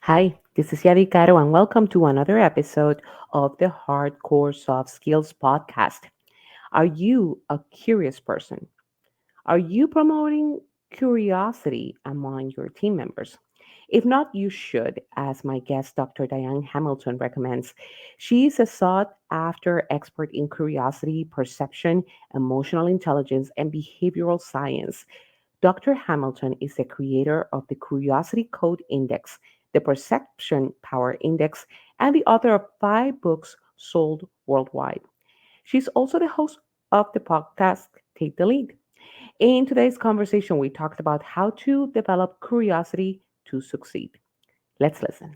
Hi, this is Yadi Caro, and welcome to another episode of the Hardcore Soft Skills Podcast. Are you a curious person? Are you promoting curiosity among your team members? If not, you should, as my guest, Dr. Diane Hamilton, recommends. She is a sought after expert in curiosity, perception, emotional intelligence, and behavioral science. Dr. Hamilton is the creator of the Curiosity Code Index, the Perception Power Index, and the author of 5 books sold worldwide. She's also the host of the podcast Take the Lead. In today's conversation, we talked about how to develop curiosity to succeed. Let's listen.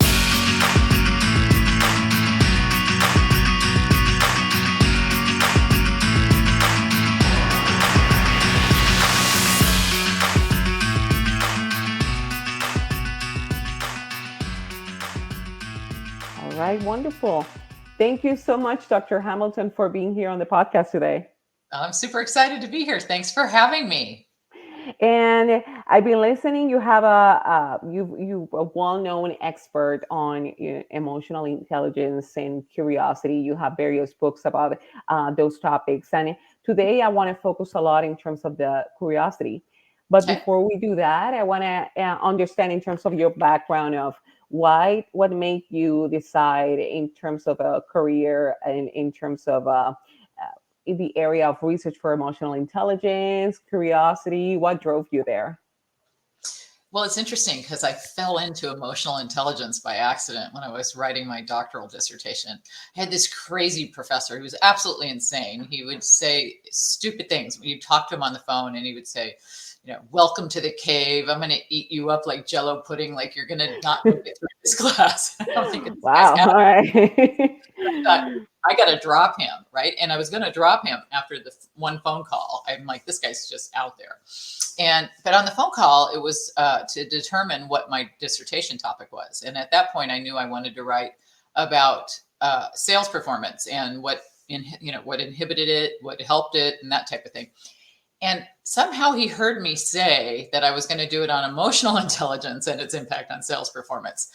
All right, wonderful. Thank you so much, Dr. Hamilton, for being here on the podcast today. I'm super excited to be here. Thanks for having me. And I've been listening. You have you a well-known expert on emotional intelligence and curiosity. You have various books about those topics. And today I want to focus a lot in terms of the curiosity. But Okay. before we do that, I want to understand in terms of your background of what made you decide in terms of a career and in terms of in the area of research for emotional intelligence, curiosity? What drove you there? Well, it's interesting because I fell into emotional intelligence by accident when I was writing my doctoral dissertation. I had this crazy professor who was absolutely insane. He would say stupid things when you talk to him on the phone, and he would say, welcome to the cave. I'm going to eat you up like Jello pudding, like you're going to not make it through this class. I'm thinking, this guy's Wow. out. All right. I thought, I got to drop him, right? And I was going to drop him after the one phone call. I'm like, this guy's just out there. But on the phone call, it was to determine what my dissertation topic was. And at that point, I knew I wanted to write about sales performance and what inhibited it, what helped it, and that type of thing. And somehow he heard me say that I was going to do it on emotional intelligence and its impact on sales performance.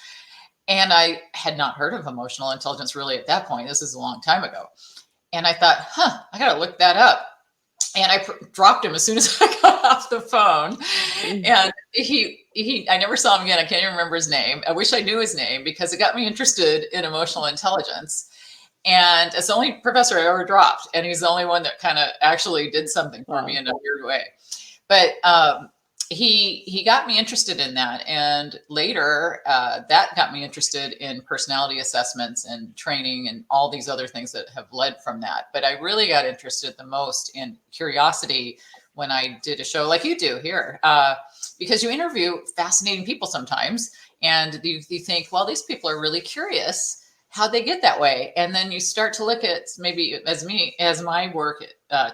And I had not heard of emotional intelligence really at that point. This is a long time ago. And I thought, I got to look that up. And I dropped him as soon as I got off the phone. And I never saw him again. I can't even remember his name. I wish I knew his name because it got me interested in emotional intelligence. And it's the only professor I ever dropped. And he's the only one that kind of actually did something for me in a weird way. But he got me interested in that. And later, that got me interested in personality assessments and training and all these other things that have led from that. But I really got interested the most in curiosity when I did a show like you do here, because you interview fascinating people sometimes. And you think, well, these people are really curious. How'd they get that way? And then you start to look at maybe as my work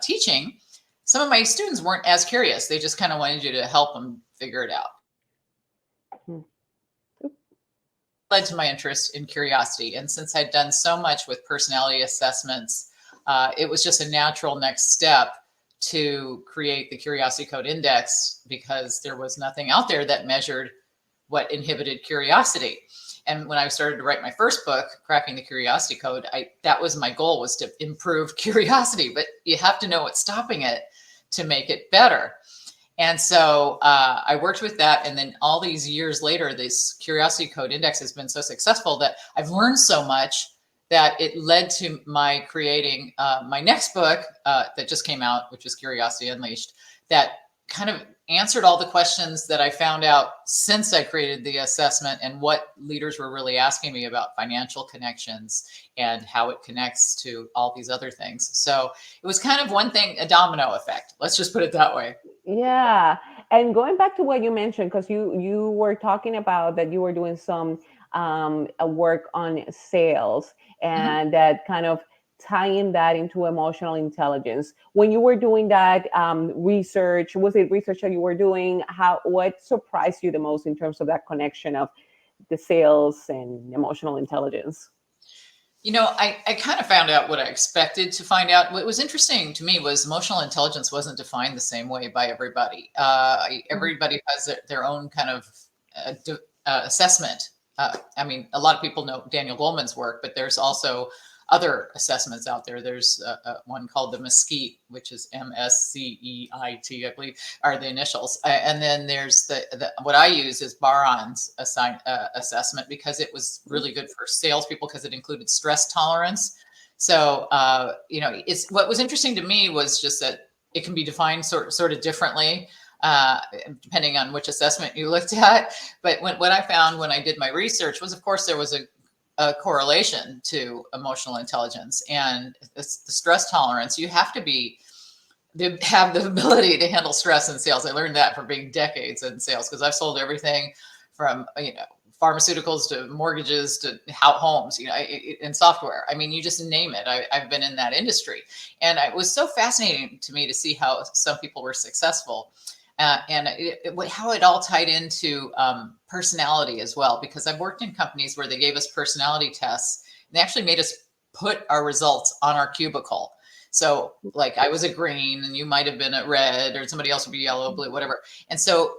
teaching, some of my students weren't as curious. They just kind of wanted you to help them figure it out. Led to my interest in curiosity. And since I'd done so much with personality assessments, it was just a natural next step to create the Curiosity Code Index because there was nothing out there that measured what inhibited curiosity. And when I started to write my first book, Cracking the Curiosity Code, that was my goal, was to improve curiosity. But you have to know what's stopping it to make it better. And so I worked with that. And then all these years later, this Curiosity Code Index has been so successful that I've learned so much that it led to my creating my next book that just came out, which is Curiosity Unleashed, that kind of answered all the questions that I found out since I created the assessment and what leaders were really asking me about financial connections and how it connects to all these other things. So it was kind of one thing, a domino effect. Let's just put it that way. Yeah. And going back to what you mentioned, because you were talking about that you were doing some work on sales and that kind of tying that into emotional intelligence. When you were doing that research, was it research that you were doing? What surprised you the most in terms of that connection of the sales and emotional intelligence? I kind of found out what I expected to find out. What was interesting to me was emotional intelligence wasn't defined the same way by everybody. Everybody has their own kind of assessment I mean, a lot of people know Daniel Goleman's work, but there's also other assessments out there. There's one called the Mesquite, which is MSCEIT, I believe, are the initials. And then there's what I use is Baron's assessment, because it was really good for salespeople because it included stress tolerance. So, it's what was interesting to me was just that it can be defined sort of differently, depending on which assessment you looked at. But what I found when I did my research was, of course, there was a correlation to emotional intelligence and the stress tolerance. You have to have the ability to handle stress in sales. I learned that from being decades in sales, because I've sold everything from, pharmaceuticals to mortgages to homes, and software. I mean, you just name it. I've been in that industry. And it was so fascinating to me to see how some people were successful. And how it all tied into personality as well, because I've worked in companies where they gave us personality tests, and they actually made us put our results on our cubicle. So like I was a green and you might have been a red, or somebody else would be yellow, blue, whatever. And so,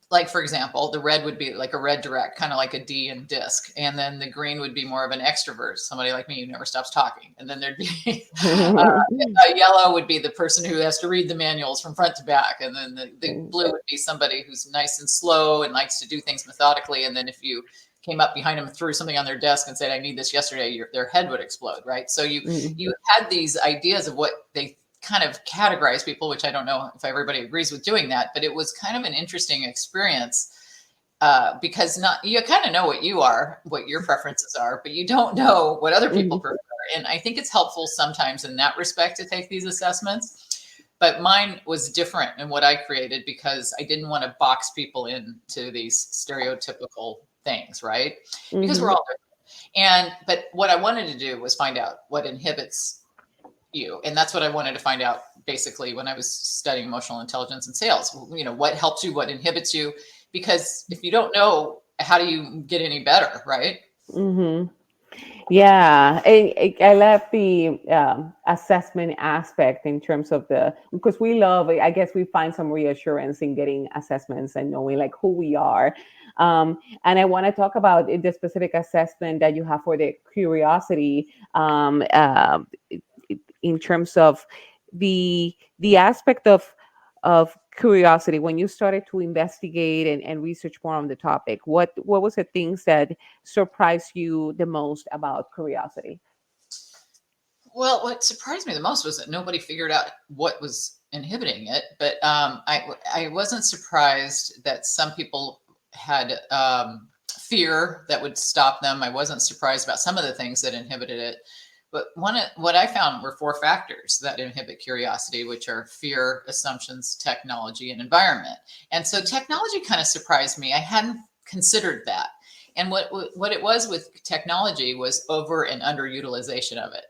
like, for example, the red would be like a red direct, kind of like a D in DISC. And then the green would be more of an extrovert, somebody like me who never stops talking. And then there'd be a yellow would be the person who has to read the manuals from front to back. And then the blue would be somebody who's nice and slow and likes to do things methodically. And then if you came up behind them, threw something on their desk and said, I need this yesterday, their head would explode, right? So you had these ideas of what they kind of categorize people, which I don't know if everybody agrees with doing that, but it was kind of an interesting experience, because you kind of know what your preferences are, but you don't know what other people prefer. And I think it's helpful sometimes in that respect to take these assessments. But mine was different in what I created, because I didn't want to box people into these stereotypical things, right? Because we're all different. But what I wanted to do was find out what inhibits you. And that's what I wanted to find out basically when I was studying emotional intelligence and sales. What helps you, what inhibits you, because if you don't know, how do you get any better, right? Yeah, I love the assessment aspect in terms of because we love, I guess we find some reassurance in getting assessments and knowing like who we are. And I want to talk about the specific assessment that you have for the curiosity, in terms of the aspect of curiosity. When you started to investigate and research more on the topic, what was the things that surprised you the most about curiosity? Well, what surprised me the most was that nobody figured out what was inhibiting it. But I wasn't surprised that some people had fear that would stop them. I wasn't surprised about some of the things that inhibited it. But what I found were 4 factors that inhibit curiosity, which are fear, assumptions, technology, and environment. And so technology kind of surprised me. I hadn't considered that. And what it was with technology was over and underutilization of it.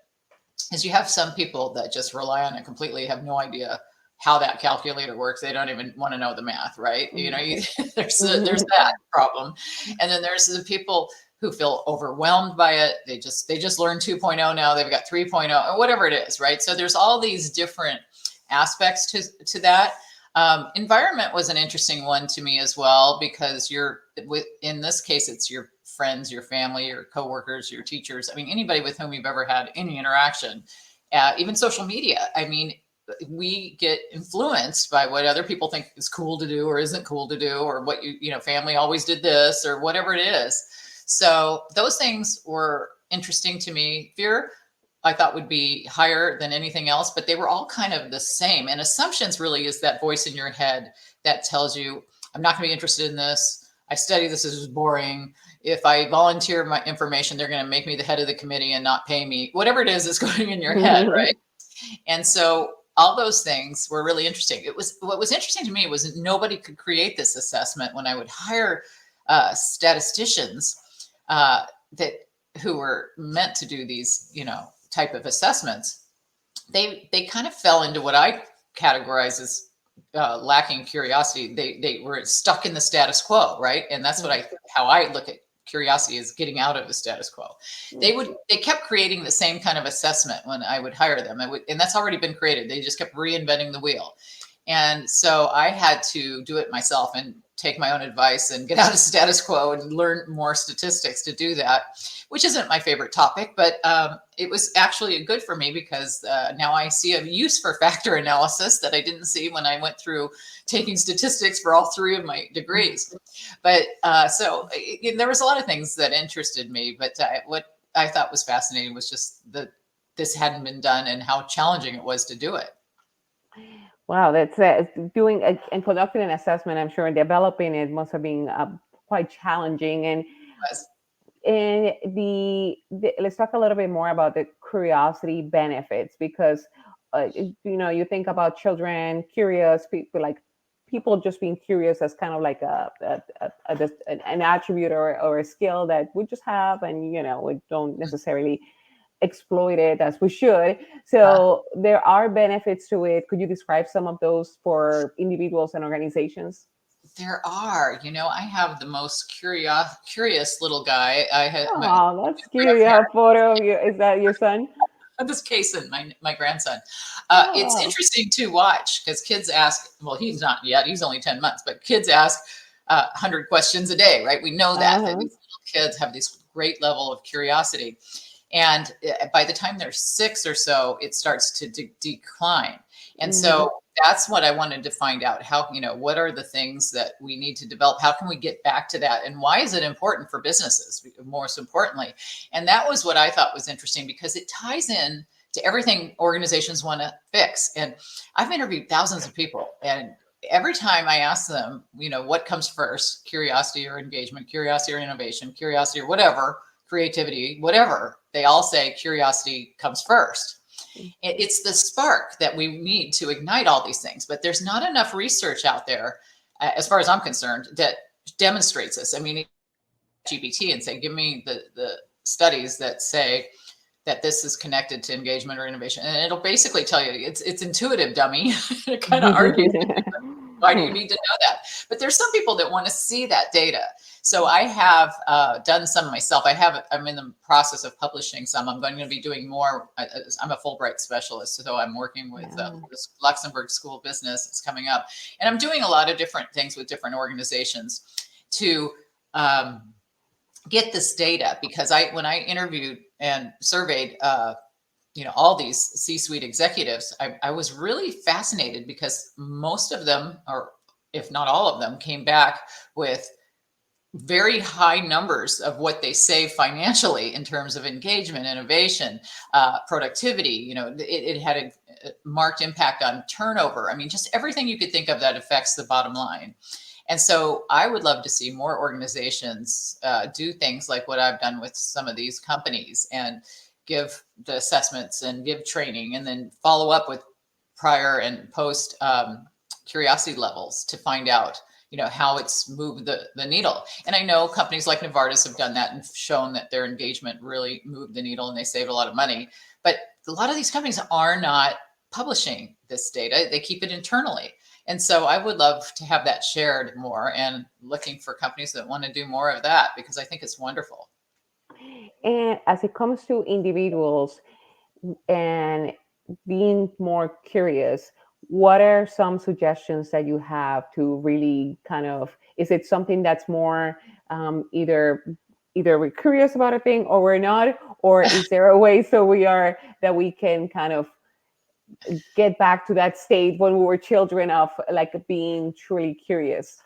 Is you have some people that just rely on it completely, have no idea how that calculator works. They don't even want to know the math, right? There's that problem. And then there's the people who feel overwhelmed by it. They just learned 2.0 now. They've got 3.0 or whatever it is, right? So there's all these different aspects to that. Environment was an interesting one to me as well, because in this case, it's your friends, your family, your coworkers, your teachers. I mean, anybody with whom you've ever had any interaction, even social media. I mean, we get influenced by what other people think is cool to do or isn't cool to do, or what family always did this, or whatever it is. So those things were interesting to me. Fear, I thought, would be higher than anything else, but they were all kind of the same. And assumptions really is that voice in your head that tells you, I'm not going to be interested in this. I study this, is boring. If I volunteer my information, they're going to make me the head of the committee and not pay me. Whatever it is that's going in your head, right? And so all those things were really interesting. What was interesting to me was nobody could create this assessment. When I would hire statisticians who were meant to do these, type of assessments, they kind of fell into what I categorize as lacking curiosity. They were stuck in the status quo, right? And that's how I look at curiosity, is getting out of the status quo. They kept creating the same kind of assessment when I would hire them. And that's already been created. They just kept reinventing the wheel. And so I had to do it myself and take my own advice and get out of status quo and learn more statistics to do that, which isn't my favorite topic, but it was actually good for me because now I see a use for factor analysis that I didn't see when I went through taking statistics for all three of my degrees. But there was a lot of things that interested me, but what I thought was fascinating was just that this hadn't been done and how challenging it was to do it. Wow, that's doing and conducting an assessment. I'm sure developing it must have been quite challenging. And let's talk a little bit more about the curiosity benefits, because you think about children curious people, like people just being curious as kind of like an attribute or a skill that we just have, and we don't necessarily exploit it as we should. So there are benefits to it. Could you describe some of those for individuals and organizations? There are, I have the most curious little guy. I had Oh, that's cute. You have a photo of you. Is that your son? this Kason, my grandson. It's Oh. interesting to watch because kids ask, well, he's not yet, he's only 10 months, but kids ask 100 questions a day, right? We know that these little kids have this great level of curiosity. And by the time they're 6 or so, it starts to decline. And so that's what I wanted to find out. How, what are the things that we need to develop? How can we get back to that? And why is it important for businesses, most importantly? And that was what I thought was interesting because it ties in to everything organizations want to fix. And I've interviewed thousands of people, and every time I ask them, what comes first, curiosity or engagement, curiosity or innovation, curiosity or whatever, creativity, whatever, they all say curiosity comes first. It's the spark that we need to ignite all these things, but there's not enough research out there, as far as I'm concerned, that demonstrates this. I mean, GPT and say, give me the studies that say that this is connected to engagement or innovation, and it'll basically tell you it's intuitive, dummy. It kind of argues. Why do you need to know that? But there's some people that want to see that data. So I have done some myself. I'm in the process of publishing some. I'm going to be doing more. I'm a Fulbright specialist, so I'm working with the Luxembourg School of Business. It's coming up. And I'm doing a lot of different things with different organizations to get this data, because when I interviewed and surveyed all these C-suite executives, I was really fascinated because most of them, or if not all of them, came back with very high numbers of what they save financially in terms of engagement, innovation, productivity. It had a marked impact on turnover. I mean, just everything you could think of that affects the bottom line. And so I would love to see more organizations do things like what I've done with some of these companies, and give the assessments and give training, and then follow up with prior and post curiosity levels to find out, how it's moved the needle. And I know companies like Novartis have done that and shown that their engagement really moved the needle and they saved a lot of money. But a lot of these companies are not publishing this data. They keep it internally. And so I would love to have that shared more, and looking for companies that want to do more of that, because I think it's wonderful. And as it comes to individuals and being more curious, what are some suggestions that you have to really is it something that's more either we're curious about a thing or we're not, or is there a way that we can kind of get back to that state when we were children of like being truly curious?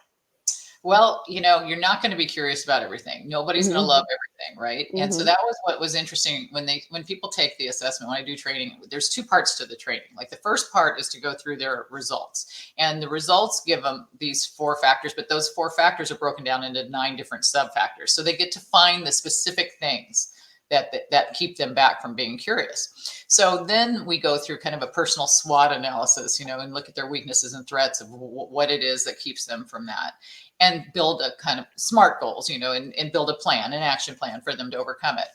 Well, you're not going to be curious about everything. Nobody's going to love everything, right? And so that was what was interesting when people take the assessment. When I do training, there's 2 parts to the training. Like the first part is to go through their results, and the results give them these 4 factors, but those 4 factors are broken down into 9 different sub-factors. So they get to find the specific things that keep them back from being curious. So then we go through kind of a personal SWOT analysis, and look at their weaknesses and threats of what it is that keeps them from that, and build a kind of SMART goals, and build a plan, an action plan for them to overcome it.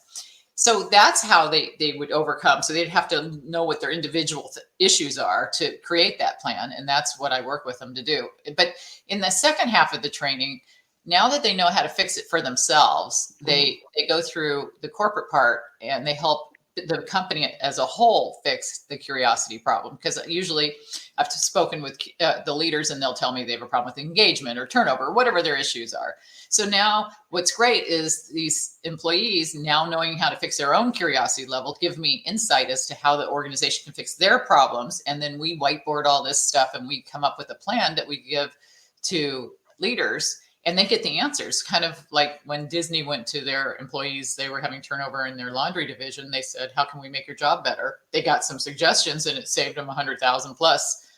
So that's how they would overcome. So they'd have to know what their individual issues are to create that plan. And that's what I work with them to do. But in the second half of the training, now that they know how to fix it for themselves, they go through the corporate part, and they help the company as a whole fix the curiosity problem. Because usually I've spoken with the leaders and they'll tell me they have a problem with engagement or turnover or whatever their issues are. So now what's great is these employees now knowing how to fix their own curiosity level give me insight as to how the organization can fix their problems. And then we whiteboard all this stuff and we come up with a plan that we give to leaders, and they get the answers. Kind of like when Disney went to their employees, they were having turnover in their laundry division. They said, how can we make your job better? They got some suggestions and it saved them 100,000 plus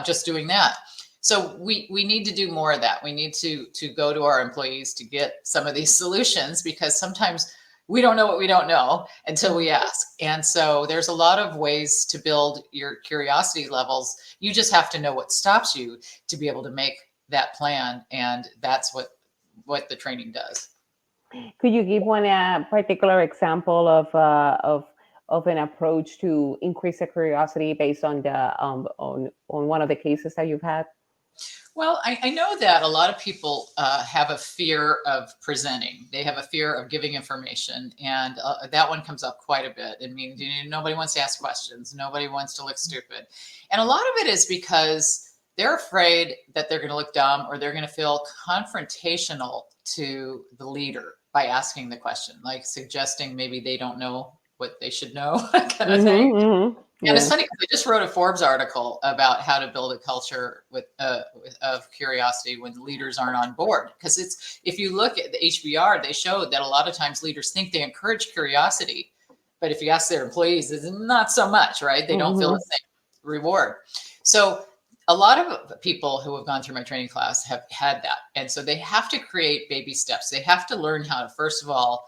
just doing that. So we need to do more of that. We need to go to our employees to get some of these solutions, because sometimes we don't know what we don't know until we ask. And so there's a lot of ways to build your curiosity levels. You just have to know what stops you to be able to make that plan, and that's what the training does. Could you give one particular example of an approach to increase the curiosity based on the on one of the cases that you've had? Well, I know that a lot of people have a fear of presenting. They have a fear of giving information, and that one comes up quite a bit. I mean, nobody wants to ask questions. Nobody wants to look stupid. And a lot of it is because they're afraid that they're going to look dumb, or they're going to feel confrontational to the leader by asking the question, like suggesting maybe they don't know what they should know, kind of thing. And it's funny because I just wrote a Forbes article about how to build a culture of curiosity when leaders aren't on board. Because if you look at the HBR, they showed that a lot of times leaders think they encourage curiosity, but if you ask their employees, it's not so much, right? They don't feel the same reward. So a lot of people who have gone through my training class have had that. And so they have to create baby steps. They have to learn how to, first of all,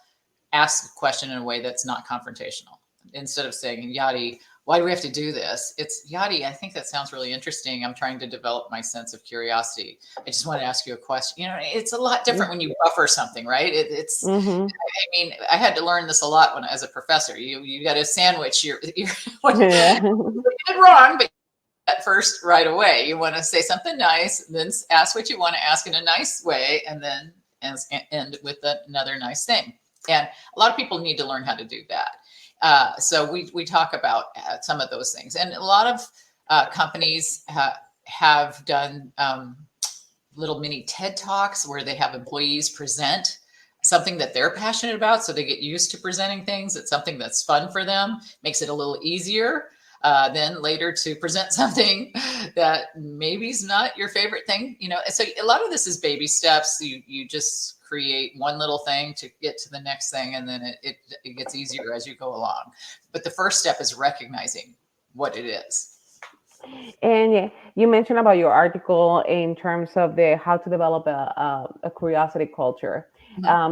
ask a question in a way that's not confrontational. Instead of saying, Yadi, why do we have to do this? It's, Yadi, I think that sounds really interesting. I'm trying to develop my sense of curiosity. I just want to ask you a question. It's a lot different when you buffer something, right? I mean, I had to learn this a lot as a professor. You got to sandwich what you did wrong, but at first right away. You want to say something nice, then ask what you want to ask in a nice way, and then end with another nice thing. And a lot of people need to learn how to do that. So we talk about some of those things. And a lot of companies have done little mini TED Talks where they have employees present something that they're passionate about. So they get used to presenting things. It's something that's fun for them, makes it a little easier. Then later to present something that maybe is not your favorite thing, So a lot of this is baby steps. You just create one little thing to get to the next thing, and then it gets easier as you go along. But the first step is recognizing what it is. And you mentioned about your article in terms of how to develop a curiosity culture.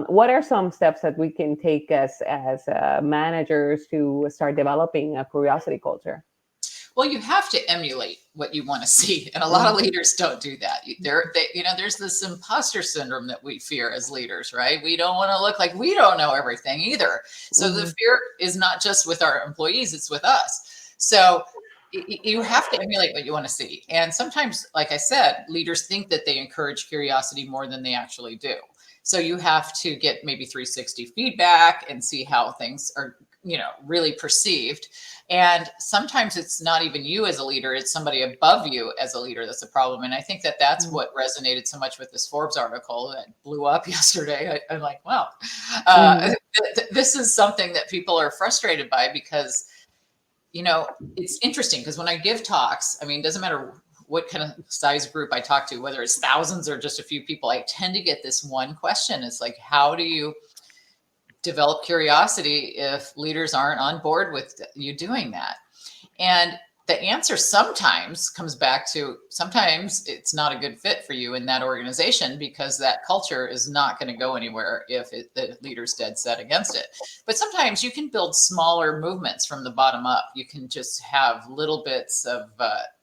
What are some steps that we can take as managers to start developing a curiosity culture? Well, you have to emulate what you want to see, and a lot of leaders don't do that. There's this imposter syndrome that we fear as leaders, right? We don't want to look like we don't know everything either. So the fear is not just with our employees; it's with us. So you have to emulate what you want to see. And sometimes, like I said, leaders think that they encourage curiosity more than they actually do. So you have to get maybe 360 feedback and see how things are, really perceived. And sometimes it's not even you as a leader, it's somebody above you as a leader that's a problem. And I think that that's what resonated so much with this Forbes article that blew up yesterday. I'm like, wow, this is something that people are frustrated by because, it's interesting because when I give talks, I mean, it doesn't matter what kind of size group I talk to, whether it's thousands or just a few people, I tend to get this one question. It's like, how do you develop curiosity if leaders aren't on board with you doing that? And the answer sometimes comes back to, sometimes it's not a good fit for you in that organization because that culture is not going to go anywhere if the leader's dead set against it. But sometimes you can build smaller movements from the bottom up. You can just have little bits of,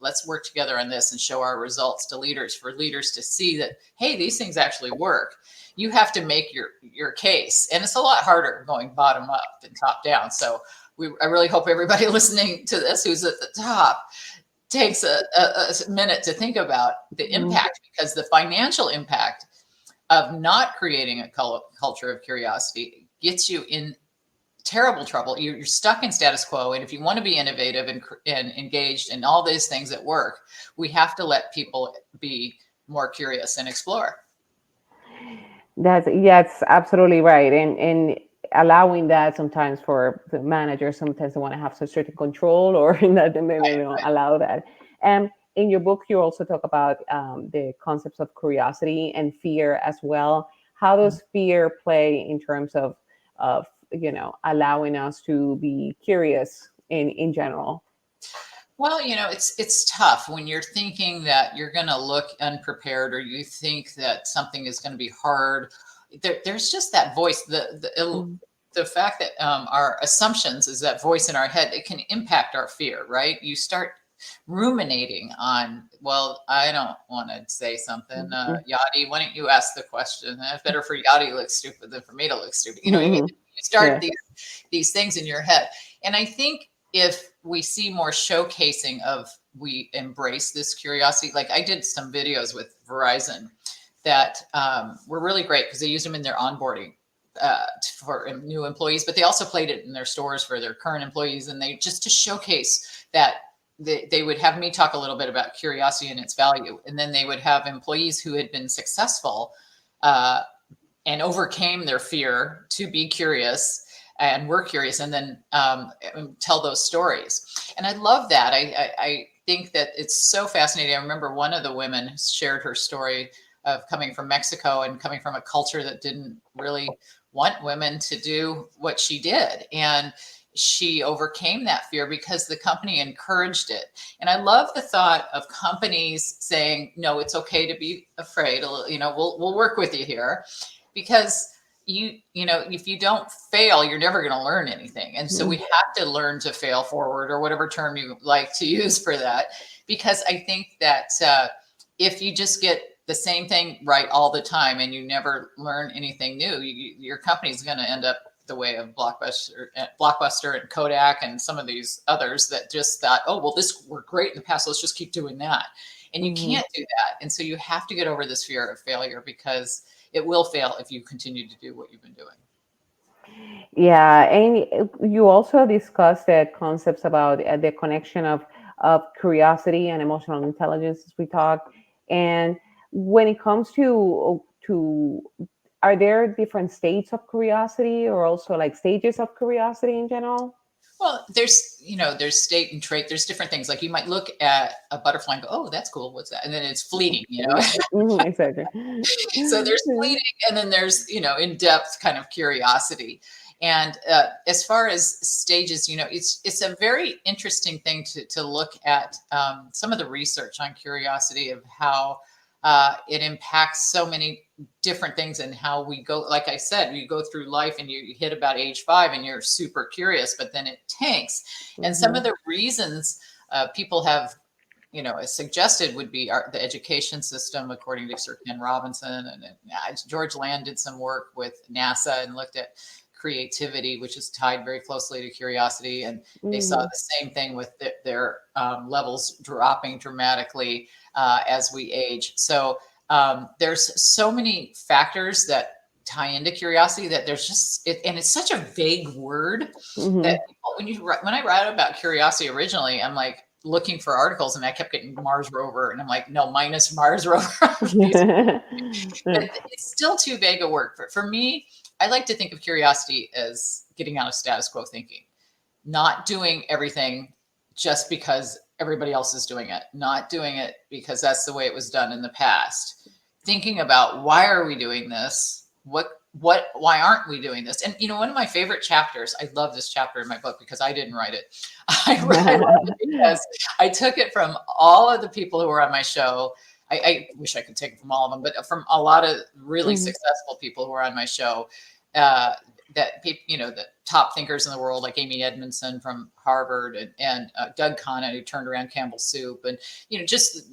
let's work together on this and show our results to leaders, for leaders to see that, hey, these things actually work. You have to make your case. And it's a lot harder going bottom up than top down. So I really hope everybody listening to this who's at the top takes a minute to think about the impact, because the financial impact of not creating a culture of curiosity gets you into terrible trouble. You're stuck in status quo. And if you want to be innovative and engaged in all these things at work, we have to let people be more curious and explore. That's absolutely right. And allowing that sometimes for the managers, sometimes they want to have some certain control or that they Right, don't right. allow that. And in your book, you also talk about the concepts of curiosity and fear as well. How Mhm. does fear play in terms of allowing us to be curious in general? Well, it's tough when you're thinking that you're going to look unprepared, or you think that something is going to be hard. There's just that voice, Mm-hmm. the fact that our assumptions is that voice in our head. It can impact our fear, right? You start ruminating on, well, I don't want to say something. Yachty, why don't you ask the question? It's better for Yachty to look stupid than for me to look stupid. You know what I mean? Mm-hmm. You start Yeah. these things in your head. And I think if we see more showcasing of, we embrace this curiosity. Like I did some videos with Verizon that were really great because they used them in their onboarding for new employees, but they also played it in their stores for their current employees. And they just to showcase that they would have me talk a little bit about curiosity and its value. And then they would have employees who had been successful uh, and overcame their fear to be curious and were curious, and then tell those stories. And I love that. I think that it's so fascinating. I remember one of the women shared her story of coming from Mexico and coming from a culture that didn't really want women to do what she did. And she overcame that fear because the company encouraged it. And I love the thought of companies saying, no, it's okay to be afraid. We'll work with you here, because if you don't fail, you're never going to learn anything. And so we Mm-hmm. have to learn to fail forward, or whatever term you like to use for that. Because I think that if you just get the same thing right all the time and you never learn anything new, your company is going to end up the way of Blockbuster and Kodak and some of these others that just thought, oh, well, this worked great in the past, let's just keep doing that. And you Mm-hmm. can't do that. And so you have to get over this fear of failure, because it will fail if you continue to do what you've been doing. Yeah, and you also discussed the concepts about the connection of curiosity and emotional intelligence, as we talked. And when it comes to are there different states of curiosity, or also like stages of curiosity in general? Well, there's state and trait. There's different things. Like you might look at a butterfly and go, "Oh, that's cool. What's that?" And then it's fleeting. Yeah, mhm, exactly. So there's fleeting, and then there's in-depth kind of curiosity. And as far as stages, it's a very interesting thing to look at some of the research on curiosity, of how it impacts so many different things, and how we go. Like I said, you go through life and you hit about age 5 and you're super curious, but then it tanks. And some of Mhm, the reasons people have suggested would be the education system, according to Sir Ken Robinson. And George Land did some work with NASA and looked at creativity, which is tied very closely to curiosity. And they saw mhm, the same thing with their levels dropping dramatically as we age. So there's so many factors that tie into curiosity, that there's just and it's such a vague word that mhm. people, when I write about curiosity originally, I'm like looking for articles, and I kept getting Mars rover, and I'm like, no, minus Mars rover. But it's still too vague a word for me. I like to think of curiosity as getting out of status quo thinking, not doing everything just because everybody else is doing it, not doing it because that's the way it was done in the past. Thinking about, why are we doing this? Why aren't we doing this? And one of my favorite chapters, I love this chapter in my book because I didn't write it. I wrote it because I took it from all of the people who were on my show. I wish I could take it from all of them, but from a lot of really Mhm, successful people who were on my show. Uh, that people, the top thinkers in the world, like Amy Edmondson from Harvard, and Doug Conant, who turned around Campbell Soup, and just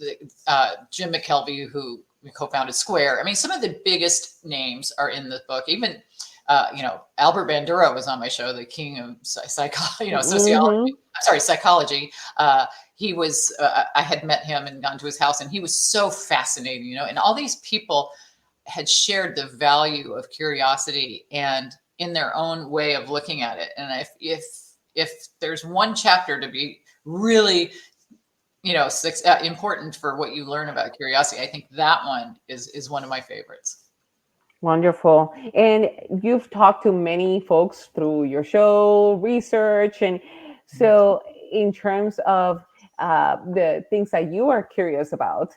Jim McKelvey, who co-founded Square. I mean, some of the biggest names are in the book. Even Albert Bandura was on my show, the king of sociology. mhm, I'm sorry, psychology. He was. I had met him and gone to his house, and he was so fascinating. And all these people had shared the value of curiosity and in their own way of looking at it. And if there's one chapter to be really, important for what you learn about curiosity, I think that one is one of my favorites. Wonderful. And you've talked to many folks through your show, research. And so, in terms of the things that you are curious about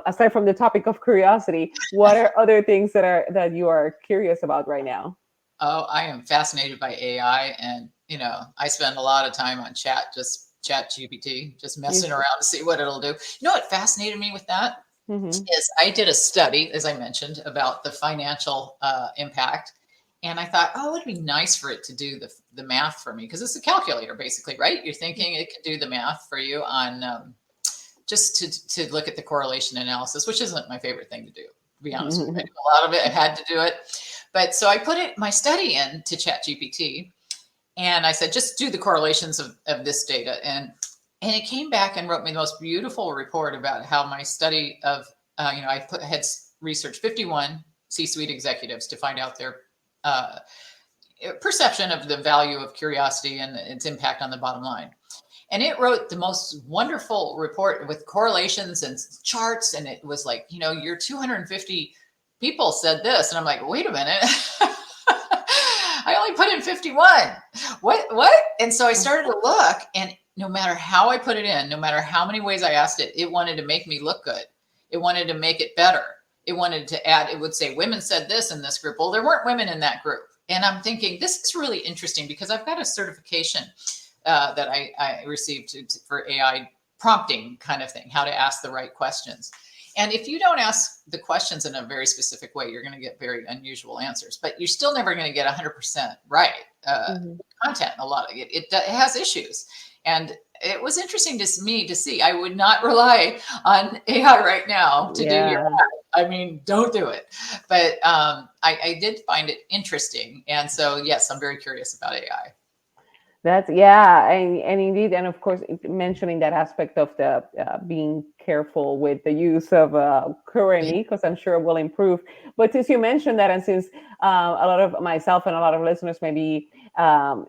aside from the topic of curiosity, what are other things that you are curious about right now? Oh, I am fascinated by AI, and I spend a lot of time on chat GPT, just messing around to see what it'll do. You know what fascinated me with that Mm-hmm. is I did a study, as I mentioned, about the financial impact. And I thought, oh, it would be nice for it to do the math for me, because it's a calculator, basically, right? You're thinking it could do the math for you on just to look at the correlation analysis, which isn't my favorite thing to do, to be honest with you. I do a lot of it. I had to do it. But so I put my study in to ChatGPT, and I said, just do the correlations of this data. And it came back and wrote me the most beautiful report about how my study of, I had researched 51 C-suite executives to find out their perception of the value of curiosity and its impact on the bottom line. And it wrote the most wonderful report with correlations and charts. And it was like, your 250 people said this. And I'm like, wait a minute. I only put in 51. What? And so I started to look, and no matter how I put it in, no matter how many ways I asked it, it wanted to make me look good. It wanted to make it better. It wanted to add, it would say, women said this in this group. Well, there weren't women in that group. And I'm thinking, this is really interesting, because I've got a certification that I received for AI prompting kind of thing, how to ask the right questions. And if you don't ask the questions in a very specific way, you're going to get very unusual answers, but you're still never going to get 100% right. Content, a lot of it has issues. And it was interesting to me to see. I would not rely on AI right now to do your ad. I mean, don't do it. But I did find it interesting. And so, yes, I'm very curious about AI. And indeed, and of course, mentioning that aspect of the being careful with the use of currently, because I'm sure it will improve. But since you mentioned that, and since a lot of myself and a lot of listeners maybe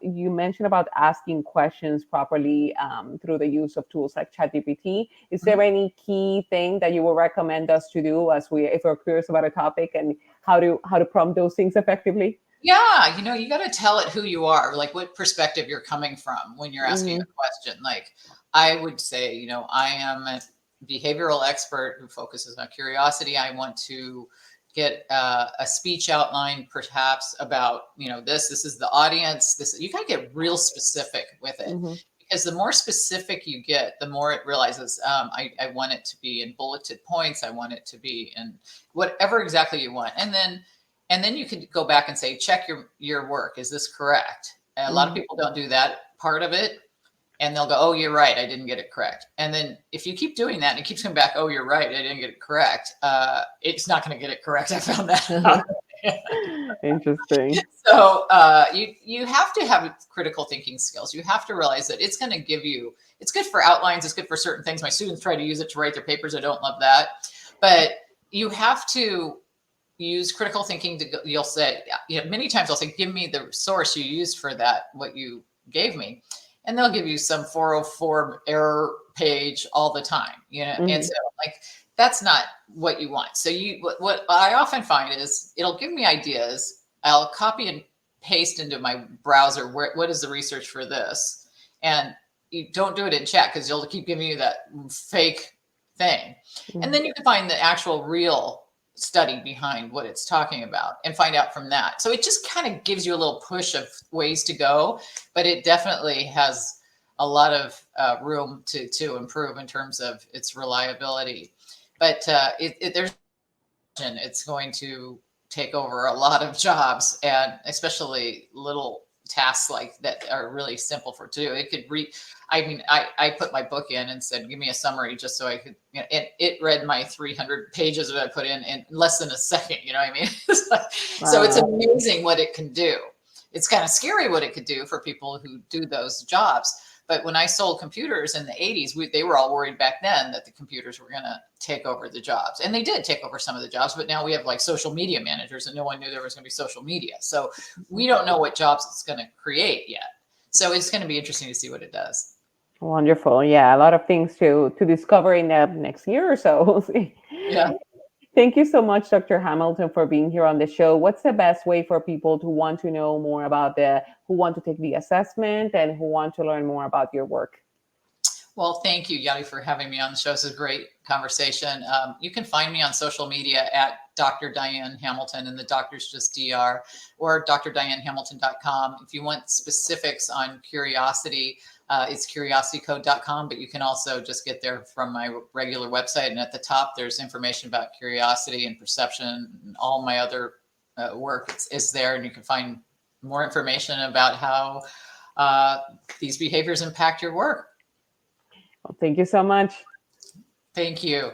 you mentioned about asking questions properly through the use of tools like ChatGPT, is there any key thing that you would recommend us to do if we're curious about a topic, and how to prompt those things effectively? Yeah, you got to tell it who you are, like what perspective you're coming from when you're asking a question. Like I would say, I am a behavioral expert who focuses on curiosity. I want to get a speech outline perhaps about, this is the audience. You got to get real specific with it. Because the more specific you get, the more it realizes, I want it to be in bulleted points. I want it to be in whatever exactly you want. And then you can go back and say, check your work. Is this correct? And a lot of people don't do that part of it. And they'll go, oh, you're right. I didn't get it correct. And then if you keep doing that and it keeps coming back, oh, you're right. I didn't get it correct. It's not going to get it correct. I found that out. Interesting. So you have to have critical thinking skills. You have to realize that it's going to give you, it's good for outlines. It's good for certain things. My students try to use it to write their papers. I don't love that. But you have to use critical thinking you'll say, many times I'll say, give me the source you used for that, what you gave me. And they'll give you some 404 error page all the time, and so like, that's not what you want. So what I often find is it'll give me ideas. I'll copy and paste into my browser, what is the research for this? And you don't do it in chat, because you'll keep giving you that fake thing. And then you can find the actual real study behind what it's talking about and find out from that. So it just kind of gives you a little push of ways to go, but it definitely has a lot of room to improve in terms of its reliability. But it's going to take over a lot of jobs, and especially little tasks like that are really simple to do. It could read. I mean, I put my book in and said, give me a summary, just so I could, and it read my 300 pages that I put in less than a second. You know what I mean? So it's amazing what it can do. It's kind of scary what it could do for people who do those jobs. But when I sold computers in the 80s, they were all worried back then that the computers were going to take over the jobs. And they did take over some of the jobs, but now we have like social media managers, and no one knew there was going to be social media. So we don't know what jobs it's going to create yet. So it's going to be interesting to see what it does. Wonderful. Yeah, a lot of things to discover in the next year or so. Yeah. Thank you so much, Dr. Hamilton, for being here on the show. What's the best way for people to want to know more about who want to take the assessment and who want to learn more about your work? Well, thank you, Yadi, for having me on the show. It's a great conversation. You can find me on social media at Dr. Daine Hamilton, and the doctor's just DR, or drdainehamilton.com. If you want specifics on curiosity, it's curiositykode.com, but you can also just get there from my regular website. And at the top, there's information about curiosity and perception, and all my other work is there. And you can find more information about how these behaviors impact your work. Well, thank you so much. Thank you.